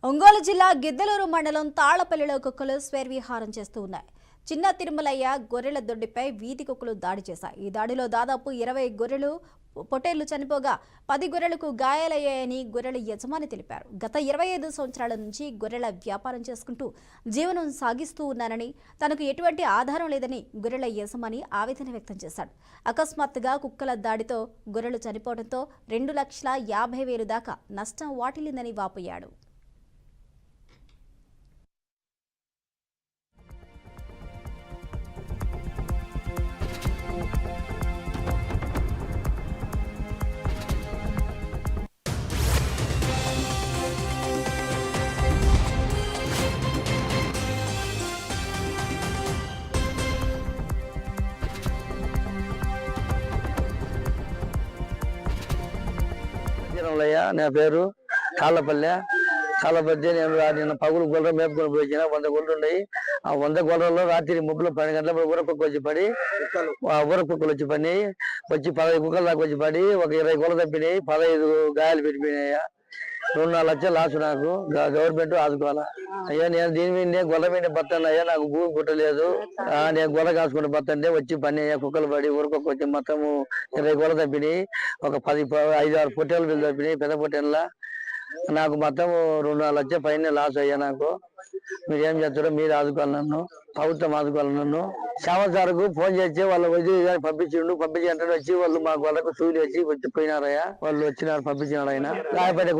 ఒంగోలు జిల్లా గిద్దలూరు మండలం తాళ్లపల్లిలో కుక్కలు స్వేర్విహారం చేస్తూ ఉన్నాయి. చిన్న తిరుమలయ్య గొర్రెల దొడ్డిపై వీధి కుక్కలు దాడి చేశాయి. ఈ దాడిలో దాదాపు 20 గొర్రెలు పొట్టేళ్లు చనిపోగా 10 గొర్రెలకు గాయాలయ్యాయని గొర్రెల యజమాని తెలిపారు. గత 25 సంవత్సరాల నుంచి గొర్రెల వ్యాపారం చేసుకుంటూ జీవనం సాగిస్తూ ఉన్నానని, తనకు ఎటువంటి ఆధారం లేదని గొర్రెల యజమాని ఆవేదన వ్యక్తం చేశాడు. అకస్మాత్తుగా కుక్కల దాడితో గొర్రెలు చనిపోవడంతో 2,50,000 దాకా నష్టం వాటిల్లిందని వాపోయాడు. నా పేరు తాళ్లపల్లె. నేను నిన్న పగులు గొర్రెలు మేపుకొని పోయిన 100 గొర్రెలు ఉన్నాయి. ఆ 100 గొర్రెల్లో రాత్రి 12 గంటల ఊరకుక్క వచ్చి పడి ఊరకుక్కలు వచ్చి పడి 15 కుక్కలు దాకా వచ్చి పడి ఒక 20 గొర్రెలు తప్పినాయి. 15 గాయాలు పెట్టిపోయినాయి. 2-4 లక్షలు లాసు. నాకు గవర్నమెంట్ ఆదుకోవాలా అయ్యా. నేను దీని మీద గొర్రె మీద బతాను అయ్యా. నాకు భూమి పుట్టలేదు. నేను గొర్రె కాసుకుంటే బతంటే వచ్చి పని అయ్యా. కుక్కలు పడి ఊరకొక్క వచ్చి మొత్తము 20 గొర్రెలు తప్పినాయి. ఒక 5-6 పొట్టేళ్ళు తప్పినాయి. పెద్ద పొట్టేళ్ళ నాకు మొత్తం 2-4 లక్షల పైన లాస్ అయ్యా. నాకు మీరు ఏం చేస్తారో మీరు ఆదుకోవాలి. నన్ను ప్రభుత్వం ఆదుకోవాలి. నన్ను సంవత్సరాలకు ఫోన్ చేసి వాళ్ళు వచ్చి పంపించి అంటే వచ్చి వాళ్ళు మా గొర్రెకు సూలి వచ్చి పోయినారయ్యా. వాళ్ళు వచ్చినారు, పంపించినారు. ఆయన గాయపడే